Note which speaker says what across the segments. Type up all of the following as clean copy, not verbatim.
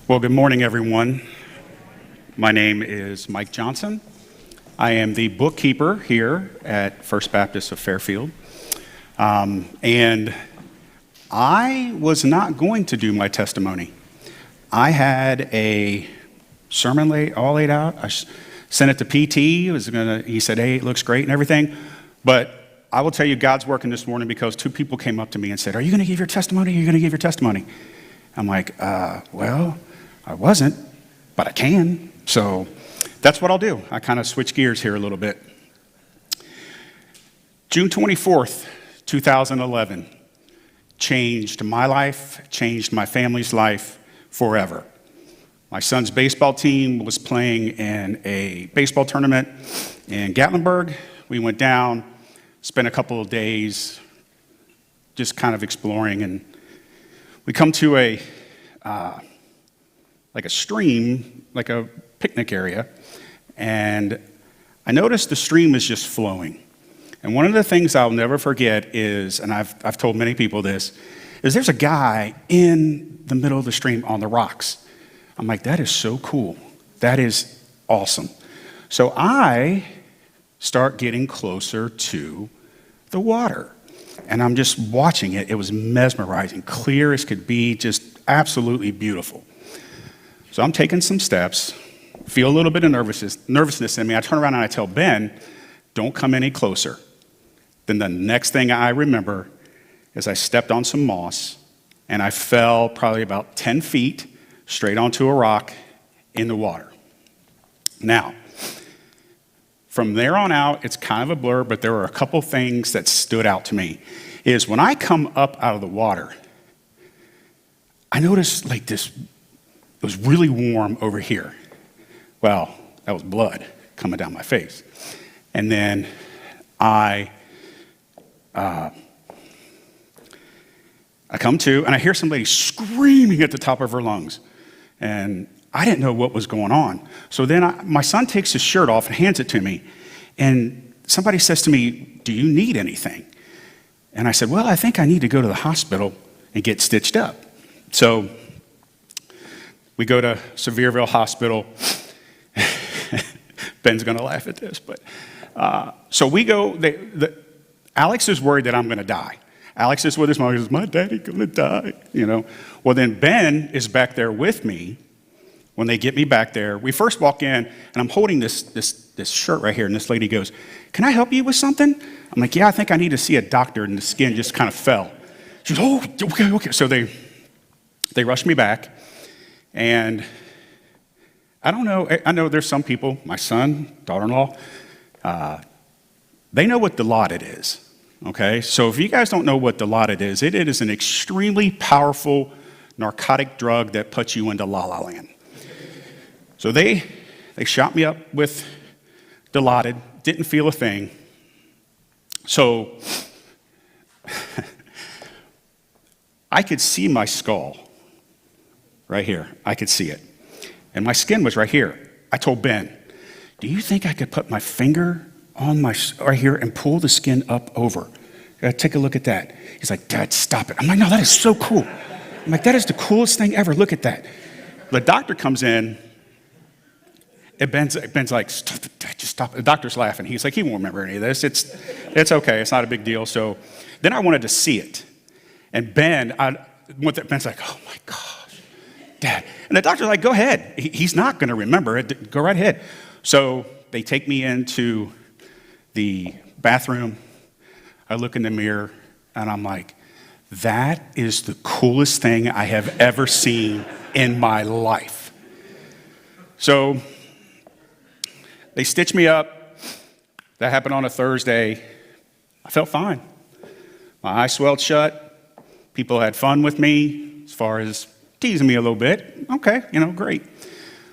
Speaker 1: Well, good morning, everyone. My name is Mike Johnson. I am the bookkeeper here at First Baptist of Fairfield. And I was not going to do my testimony. I had a sermon all laid out. I sent it to PT. He said, hey, it looks great and everything. But I will tell you, God's working this morning because two people came up to me and said, are you going to give your testimony? Are you going to give your testimony? I'm like, well, I wasn't, but I can. So that's what I'll do. I kind of switch gears here a little bit. June 24th, 2011, changed my life, changed my family's life forever. My son's baseball team was playing in a baseball tournament in Gatlinburg. We went down, spent a couple of days just kind of exploring, and we come to a stream, like a picnic area, and I noticed the stream is just flowing. And one of the things I'll never forget is, and I've told many people this, is there's a guy in the middle of the stream on the rocks. I'm like, that is so cool. That is awesome. So I start getting closer to the water, and I'm just watching it. It was mesmerizing, clear as could be, just absolutely beautiful. So I'm taking some steps, feel a little bit of nervousness in me. I turn around and I tell Ben, don't come any closer. Then the next thing I remember is I stepped on some moss and I fell probably about 10 feet straight onto a rock in the water. Now, from there on out, it's kind of a blur, but there were a couple things that stood out to me. Is when I come up out of the water, I noticed like this. It was really warm over here. Well, that was blood coming down my face. And then I come to, and I hear somebody screaming at the top of her lungs. And I didn't know what was going on. So then my son takes his shirt off and hands it to me. And somebody says to me, do you need anything? And I said, well, I think I need to go to the hospital and get stitched up. So we go to Sevierville Hospital. Ben's going to laugh at this, but so we go. Alex is worried that I'm going to die. Alex is with his mom. He says, "My daddy's going to die," you know. Well, then Ben is back there with me. When they get me back there, we first walk in, and I'm holding this shirt right here, and this lady goes, "Can I help you with something?" I'm like, "Yeah, I think I need to see a doctor," and the skin just kind of fell. She goes, "Oh, okay." So they rushed me back. And I don't know, I know there's some people, my son, daughter-in-law, they know what Dilaudid is, okay? So if you guys don't know what Dilaudid is, it is an extremely powerful narcotic drug that puts you into la-la land. So they shot me up with Dilaudid, didn't feel a thing. So I could see my skull. Right here, I could see it. And my skin was right here. I told Ben, do you think I could put my finger on right here and pull the skin up over? Take a look at that. He's like, Dad, stop it. I'm like, no, that is so cool. I'm like, that is the coolest thing ever. Look at that. The doctor comes in, and Ben's like, stop it, Dad, just stop it. The doctor's laughing. He's like, he won't remember any of this. It's okay. It's not a big deal. So then I wanted to see it. And Ben's like, oh my God. Dad. And the doctor's like, go ahead. He's not going to remember it. Go right ahead. So they take me into the bathroom. I look in the mirror, and I'm like, that is the coolest thing I have ever seen in my life. So they stitched me up. That happened on a Thursday. I felt fine. My eye swelled shut. People had fun with me as far as teasing me a little bit. Okay, great.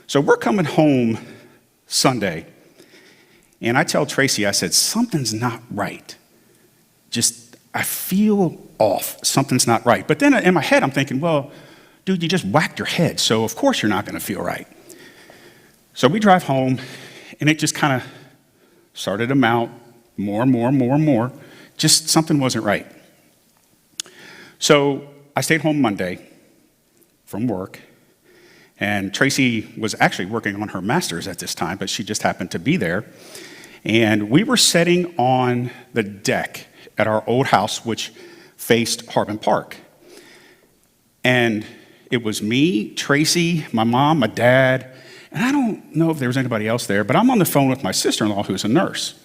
Speaker 1: So we're coming home Sunday, and I tell Tracy, I said, something's not right. I feel off. Something's not right. But then in my head, I'm thinking, well, dude, you just whacked your head, so of course you're not going to feel right. So we drive home, and it just kind of started to mount more. Just something wasn't right. So I stayed home Monday from work, And Tracy was actually working on her master's at this time, but she just happened to be there. And we were sitting on the deck at our old house, which faced Harbin Park. And it was me, Tracy, my mom, my dad, and I don't know if there was anybody else there, but I'm on the phone with my sister-in-law, who's a nurse.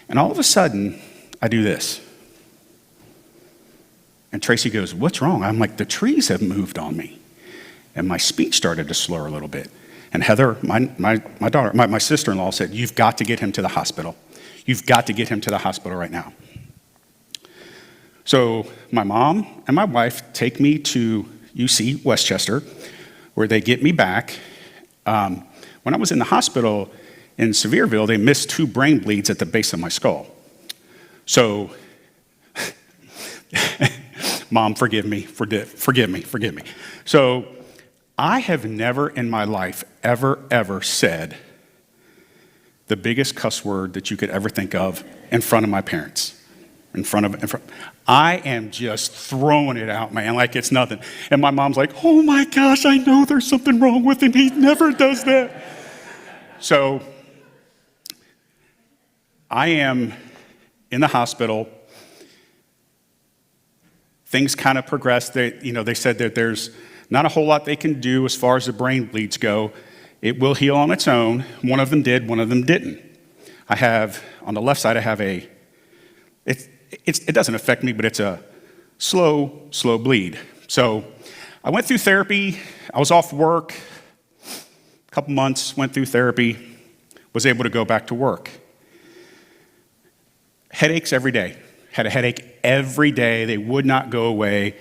Speaker 1: And all of a sudden, I do this. And Tracy goes, "What's wrong?" I'm like, "The trees have moved on me." And my speech started to slur a little bit. And Heather, my daughter, my sister-in-law said, "You've got to get him to the hospital. You've got to get him to the hospital right now." So my mom and my wife take me to UC Westchester, where they get me back. When I was in the hospital in Sevierville, they missed 2 brain bleeds at the base of my skull. So, Mom, forgive me. So, I have never in my life ever said the biggest cuss word that you could ever think of in front of my parents. I am just throwing it out, man, like it's nothing. And my mom's like, "Oh my gosh, I know there's something wrong with him. He never does that." So I am in the hospital. Things kind of progress. They said that there's not a whole lot they can do as far as the brain bleeds go. It will heal on its own. One of them did, one of them didn't. I have, on the left side, I have it doesn't affect me, but it's a slow bleed. So I went through therapy. I was off work a couple months, went through therapy, was able to go back to work. Headaches every day. Had a headache every day. They would not go away.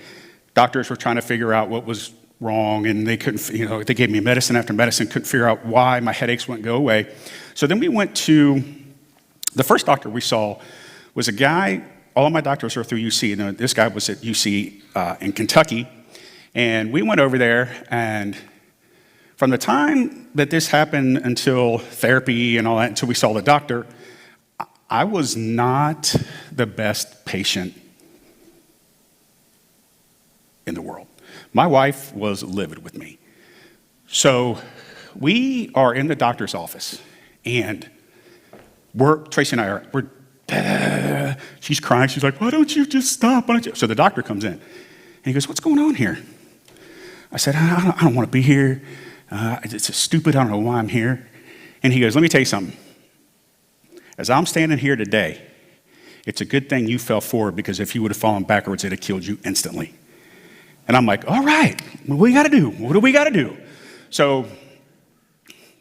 Speaker 1: Doctors were trying to figure out what was wrong, and they couldn't, they gave me medicine after medicine, couldn't figure out why my headaches wouldn't go away. So then we went to, the first doctor we saw was a guy, all of my doctors are through UC, and this guy was at UC in Kentucky, and we went over there, and from the time that this happened until therapy and all that, until we saw the doctor, I was not the best patient in the world. My wife was livid with me. So we are in the doctor's office, and Tracy and I we're she's crying. She's like, "Why don't you just stop? Why don't you?" So the doctor comes in, and he goes, "What's going on here?" I said, I don't want to be here. It's stupid. I don't know why I'm here." And he goes, "Let me tell you something. As I'm standing here today, it's a good thing you fell forward, because if you would have fallen backwards, it'd have killed you instantly." And I'm like, "All right, what do we got to do? What do we got to do?" So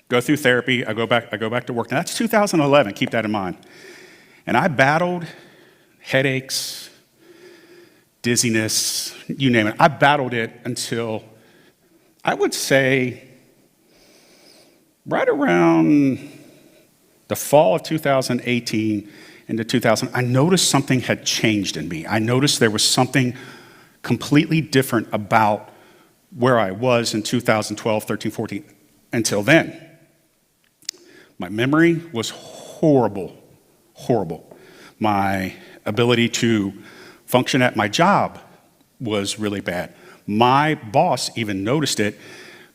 Speaker 1: go through therapy. I go back to work. Now, that's 2011. Keep that in mind. And I battled headaches, dizziness, you name it. I battled it until, I would say, right around the fall of 2018 into 2000, I noticed something had changed in me. I noticed there was something completely different about where I was in 2012, 13, 14, until then. My memory was horrible. My ability to function at my job was really bad. My boss even noticed it.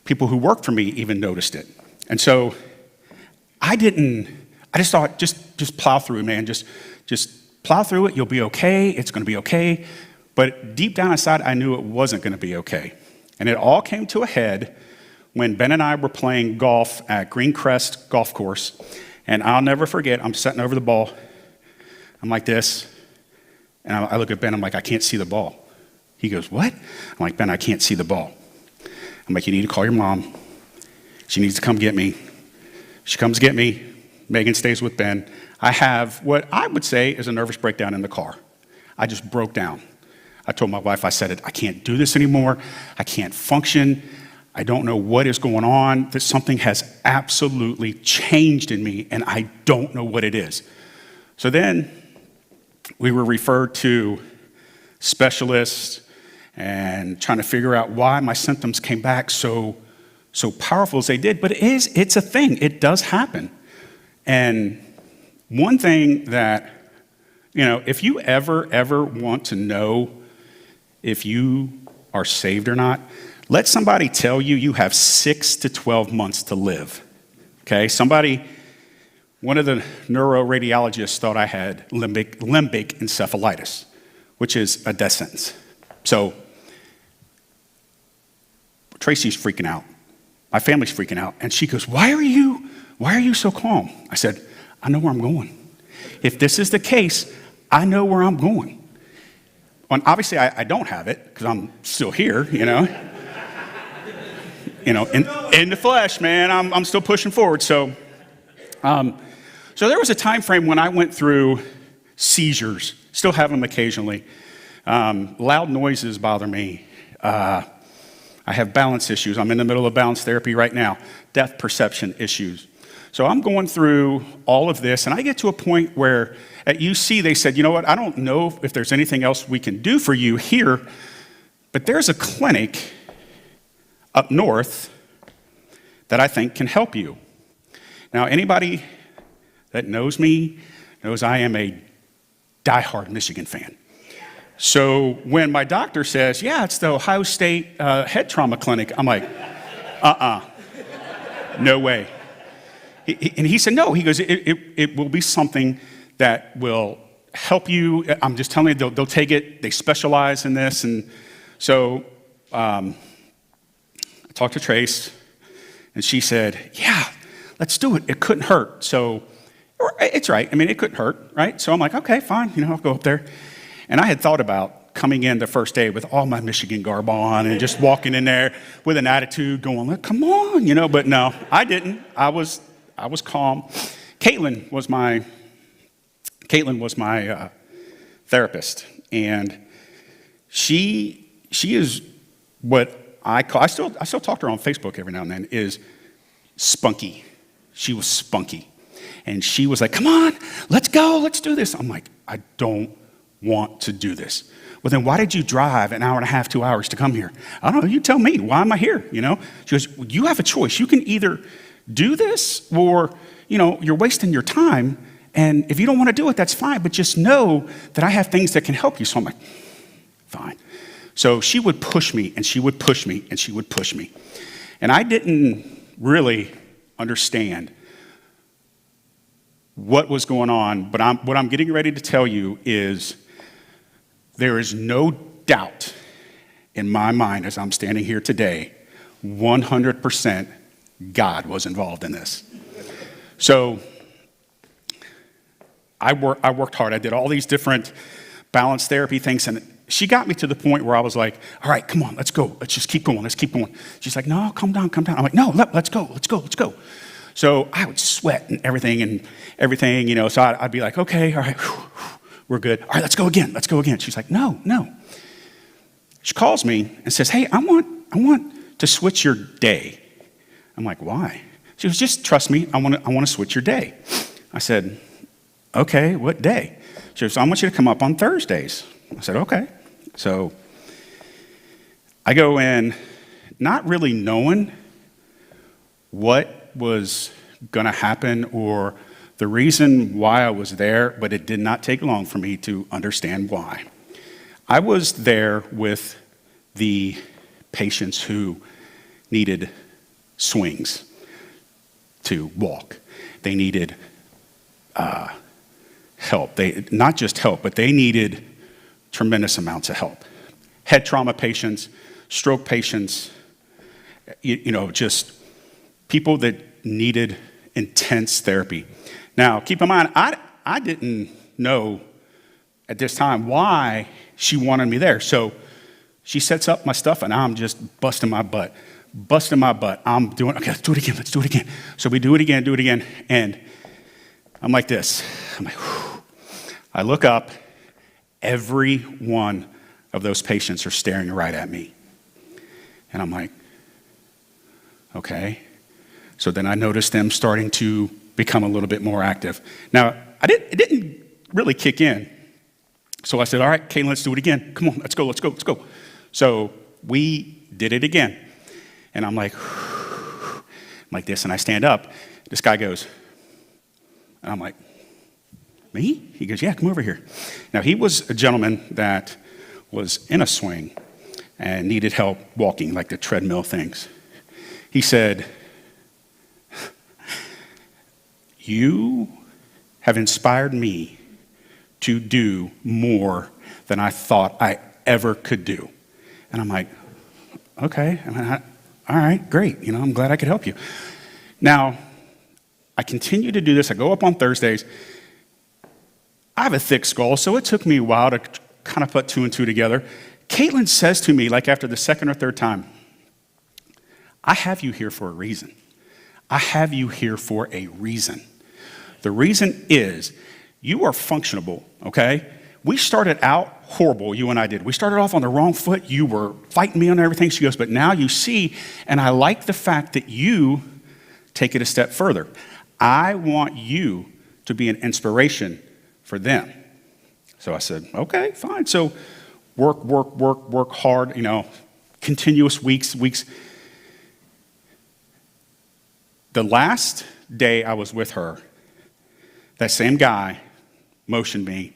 Speaker 1: People who worked for me even noticed it. And so I just thought, just plow through, man. Just plow through it. You'll be okay. It's going to be okay. But deep down inside, I knew it wasn't going to be okay. And it all came to a head when Ben and I were playing golf at Greencrest Golf Course. And I'll never forget, I'm setting over the ball. I'm like this. And I look at Ben. I'm like, "I can't see the ball." He goes, "What?" I'm like, "Ben, I can't see the ball." I'm like, "You need to call your mom. She needs to come get me." She comes get me. Megan stays with Ben. I have what I would say is a nervous breakdown in the car. I just broke down. I told my wife, I said, "I can't do this anymore. I can't function. I don't know what is going on. That something has absolutely changed in me, and I don't know what it is." So then we were referred to specialists and trying to figure out why my symptoms came back so powerful as they did. But it's a thing. It does happen. And one thing that, if you ever want to know if you are saved or not, Let somebody tell you you have 6 to 12 months to live. Okay, one of the neuroradiologists thought I had limbic encephalitis, which is a death sentence. So Tracy's freaking out. My family's freaking out. And she goes, why are you so calm? I said, I know where I'm going. If this is the case, I know where I'm going. And obviously, I don't have it because I'm still here, in the flesh, man. I'm still pushing forward. So there was a time frame when I went through seizures. Still have them occasionally. Loud noises bother me. I have balance issues. I'm in the middle of balance therapy right now. Depth perception issues. So I'm going through all of this, and I get to a point where at UC they said, you know what, I don't know if there's anything else we can do for you here, but there's a clinic up north that I think can help you. Now, anybody that knows me knows I am a diehard Michigan fan. So when my doctor says, yeah, it's the Ohio State head trauma clinic, I'm like, no way. And he said, no. He goes, it will be something that will help you. I'm just telling you, they'll take it. They specialize in this. And so I talked to Trace, and she said, yeah, let's do it. It couldn't hurt. So it's right. I mean, it couldn't hurt, right? So I'm like, okay, fine. I'll go up there. And I had thought about coming in the first day with all my Michigan garb on and just walking in there with an attitude going, look, come on, but no, I didn't. I was calm. Caitlin was my therapist, and she is what I call, I still talk to her on Facebook every now and then, is spunky. She was spunky. And she was like, come on, let's go, let's do this. I'm like, I don't want to do this. Well, then why did you drive an hour and a half, 2 hours to come here? I don't know, you tell me, why am I here, She goes, well, you have a choice. You can either do this or, you're wasting your time. And if you don't want to do it, that's fine. But just know that I have things that can help you. So I'm like, fine. So she would push me, and she would push me, and she would push me. And I didn't really understand what was going on. But what I'm getting ready to tell you is there is no doubt in my mind as I'm standing here today, 100% God was involved in this. So I worked hard. I did all these different balance therapy things, and she got me to the point where I was like, all right, come on, let's go. Let's just keep going. Let's keep going. She's like, no, calm down. I'm like, no, let's go. So I would sweat and everything, so I'd be like, okay, all right, we're good. All right, let's go again. She's like, no. She calls me and says, hey, I want to switch your day. I'm like, why? She goes, just trust me, I want to switch your day. I said, okay, what day? She goes, I want you to come up on Thursdays. I said, okay. So I go in not really knowing what was going to happen or the reason why I was there, but it did not take long for me to understand why. I was there with the patients who needed swings to walk. They needed help. Not just help, but they needed tremendous amounts of help. Head trauma patients, stroke patients, just people that needed intense therapy. Now, keep in mind, I didn't know at this time why she wanted me there. So she sets up my stuff, and I'm just busting my butt. I'm doing, okay, let's do it again. So we do it again, and I'm like this. I'm like, whew. I look up, every one of those patients are staring right at me. And I'm like, okay. So then I noticed them starting to become a little bit more active. Now, it didn't really kick in. So I said, all right, Caitlin, let's do it again. Come on, let's go. So we did it again. And I'm like this, and I stand up. This guy goes, and I'm like, me? He goes, yeah, come over here. Now, he was a gentleman that was in a swing, and needed help walking, like the treadmill things. He said, "You have inspired me to do more than I thought I ever could do." And I'm like, okay, all right, great. I'm glad I could help you. Now, I continue to do this. I go up on Thursdays. I have a thick skull, so it took me a while to kind of put two and two together. Caitlin says to me, like after the second or third time, "I have you here for a reason. I have you here for a reason. The reason is you are functionable, okay? We started out horrible, you and I did. We started off on the wrong foot. You were fighting me on everything." She goes, "But now you see, and I like the fact that you take it a step further. I want you to be an inspiration for them." So I said, okay, fine. So work hard, continuous weeks. The last day I was with her, that same guy motioned me,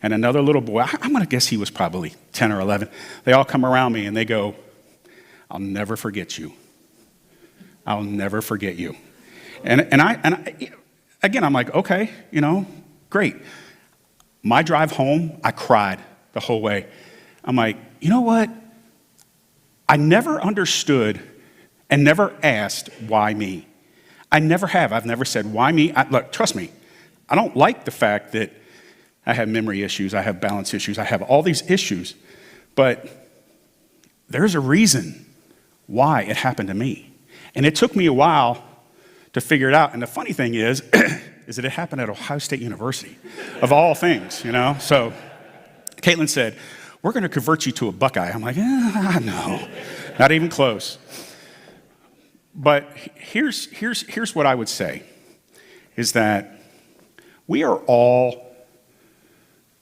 Speaker 1: and another little boy, I'm going to guess he was probably 10 or 11. They all come around me and they go, "I'll never forget you. I'll never forget you." And I again, I'm like, okay, great. My drive home, I cried the whole way. I'm like, you know what? I never understood and never asked why me. I never have. I've never said, why me? Look, trust me, I don't like the fact that I have memory issues, I have balance issues, I have all these issues, but there's a reason why it happened to me. And it took me a while to figure it out. And the funny thing is that it happened at Ohio State University, of all things, So Caitlin said, "We're going to convert you to a Buckeye." I'm like, no, not even close. But here's what I would say, is that we are all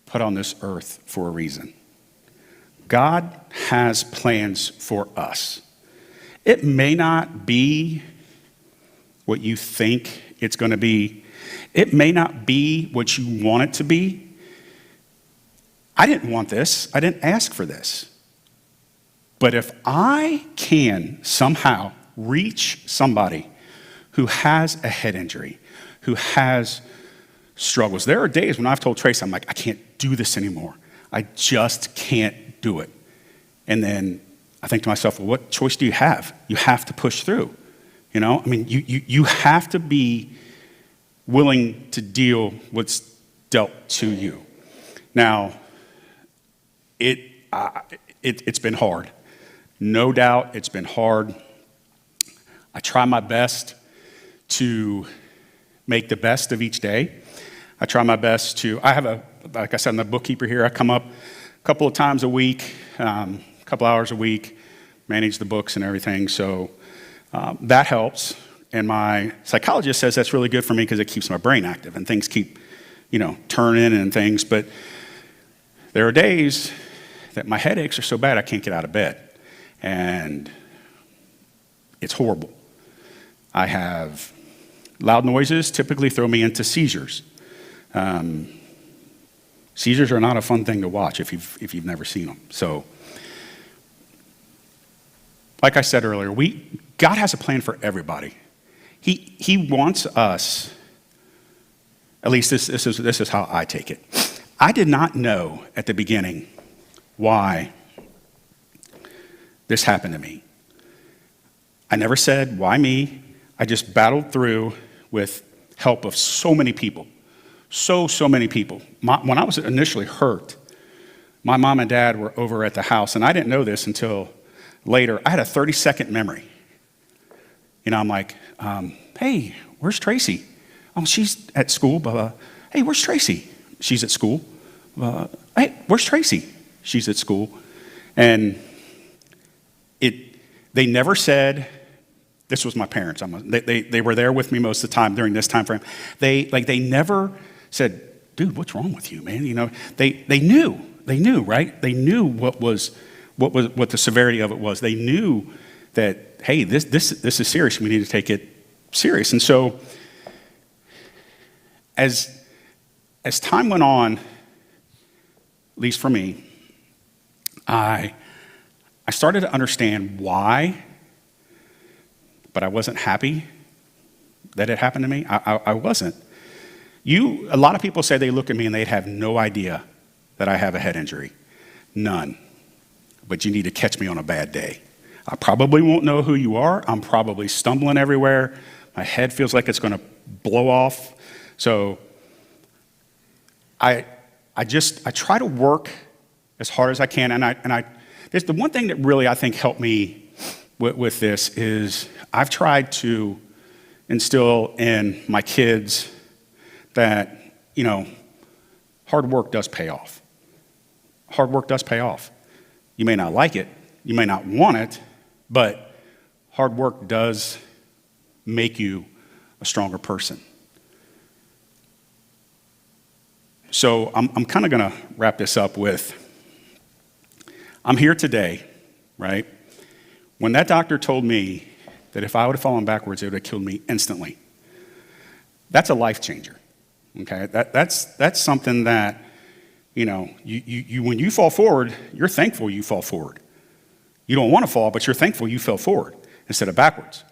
Speaker 1: put on this earth for a reason. God has plans for us. It may not be what you think it's going to be. It may not be what you want it to be. I didn't want this. I didn't ask for this. But if I can somehow reach somebody who has a head injury, who has struggles. There are days when I've told Trace, I'm like, I can't do this anymore. I just can't do it. And then I think to myself, well, what choice do you have? You have to push through. You have to be willing to deal what's dealt to you. Now, it's been hard. No doubt it's been hard. I try my best to make the best of each day. I try my best I have like I said, I'm a bookkeeper here. I come up a couple of times a week, a couple hours a week, manage the books and everything. So that helps. And my psychologist says that's really good for me because it keeps my brain active and things keep, turning and things. But there are days that my headaches are so bad I can't get out of bed. And it's horrible. I have loud noises typically throw me into seizures. Seizures are not a fun thing to watch if you've never seen them. So, like I said earlier, God has a plan for everybody. He wants us. At least this is how I take it. I did not know at the beginning why this happened to me. I never said, why me? I just battled through with help of so many people. So many people. When I was initially hurt, my mom and dad were over at the house, and I didn't know this until later. I had a 30-second memory. I'm like, hey, where's Tracy? Oh, she's at school. Blah, blah. Hey, where's Tracy? She's at school. Hey, where's Tracy? She's at school. And they never said, this was my parents. They were there with me most of the time during this time frame. They never said, dude, what's wrong with you, man? They knew, right? They knew what the severity of it was. They knew that, hey, this is serious. We need to take it serious. And so, as time went on, at least for me, I I started to understand why, but I wasn't happy that it happened to me. I wasn't. A lot of people say they look at me and they'd have no idea that I have a head injury. None. But you need to catch me on a bad day. I probably won't know who you are. I'm probably stumbling everywhere. My head feels like it's going to blow off. So I try to work as hard as I can. And there's the one thing that really I think helped me with this is I've tried to instill in my kids that, hard work does pay off. Hard work does pay off. You may not like it, you may not want it, but hard work does make you a stronger person. So I'm kind of going to wrap this up with, I'm here today, right? When that doctor told me that if I would have fallen backwards, it would have killed me instantly. That's a life changer, okay? That's something that, you when you fall forward, you're thankful you fall forward. You don't want to fall, but you're thankful you fell forward instead of backwards.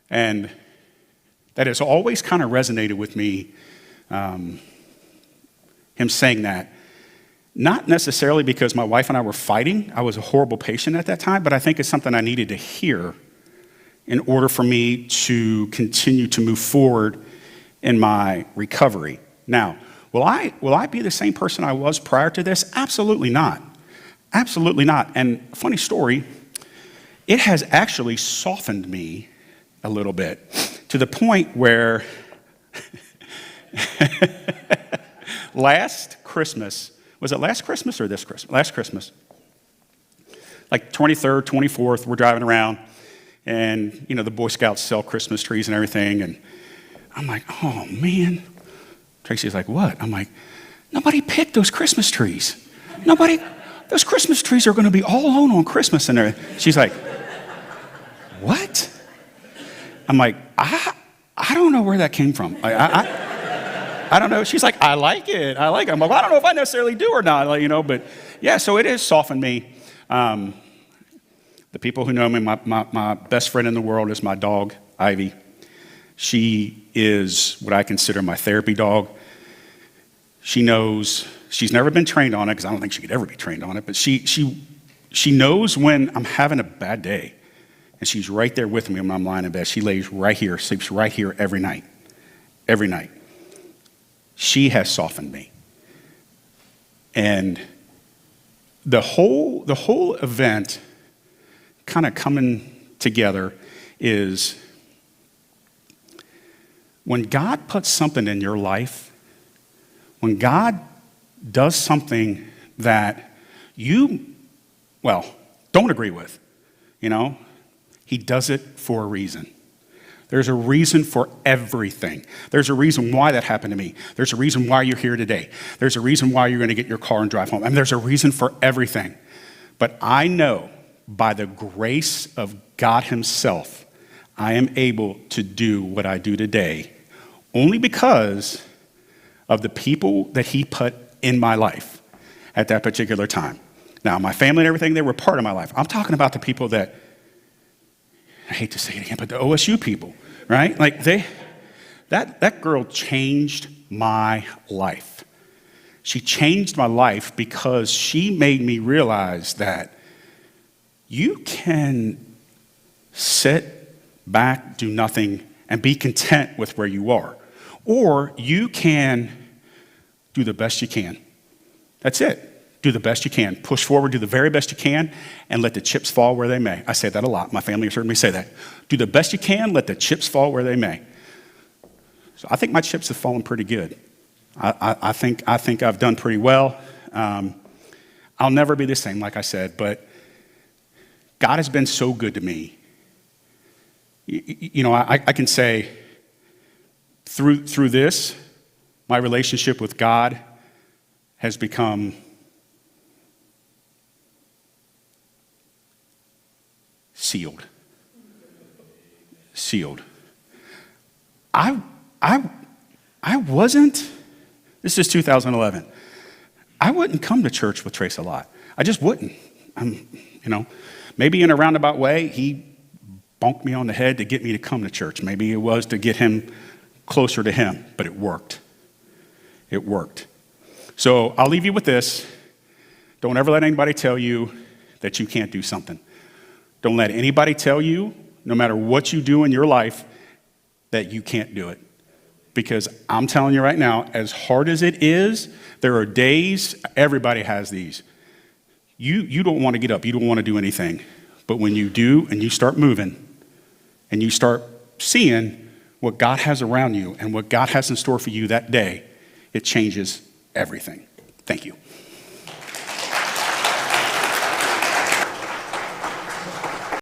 Speaker 1: And that has always kind of resonated with me, him saying that. Not necessarily because my wife and I were fighting. I was a horrible patient at that time, but I think it's something I needed to hear in order for me to continue to move forward in my recovery. Now, will I be the same person I was prior to this? Absolutely not. Absolutely not. And funny story, it has actually softened me a little bit to the point where last Christmas, was it last Christmas or this Christmas? Last Christmas. Like 23rd, 24th, we're driving around and, the Boy Scouts sell Christmas trees and everything. And I'm like, oh man. Tracy's like, what? I'm like, nobody picked those Christmas trees. Those Christmas trees are going to be all alone on Christmas. And she's like, what? I'm like, I don't know where that came from. I don't know. She's like, I like it. I'm like, well, I don't know if I necessarily do or not, but yeah, so it has softened me. The people who know me, my best friend in the world is my dog, Ivy. She is what I consider my therapy dog. She knows, she's never been trained on it because I don't think she could ever be trained on it, but she knows when I'm having a bad day. And she's right there with me when I'm lying in bed. She lays right here, sleeps right here every night. Every night. She has softened me. And the whole event kind of coming together is when God puts something in your life, when God does something that you, don't agree with, He does it for a reason. There's a reason for everything. There's a reason why that happened to me. There's a reason why you're here today. There's a reason why you're going to get your car and drive home. There's a reason for everything. But I know by the grace of God Himself, I am able to do what I do today only because of the people that He put in my life at that particular time. Now, my family and everything, they were part of my life. I'm talking about the people that, I hate to say it again, but the OSU people, right? Like that girl changed my life. She changed my life because she made me realize that you can sit back, do nothing, and be content with where you are. Or you can do the best you can. That's it. Do the best you can. Push forward, do the very best you can, and let the chips fall where they may. I say that a lot. My family has heard me say that. Do the best you can, let the chips fall where they may. So I think my chips have fallen pretty good. I think I've done pretty well. I'll never be the same, like I said, but God has been so good to me. I can say through this, my relationship with God has become sealed. I wasn't, this is 2011. I wouldn't come to church with Trace a lot. I just wouldn't. Maybe in a roundabout way, he bonked me on the head to get me to come to church. Maybe it was to get him closer to him, but it worked. It worked. So I'll leave you with this. Don't ever let anybody tell you that you can't do something. Don't let anybody tell you, no matter what you do in your life, that you can't do it. Because I'm telling you right now, as hard as it is, there are days, everybody has these. You don't want to get up, you don't want to do anything. But when you do and you start moving and you start seeing what God has around you and what God has in store for you that day, it changes everything. Thank you.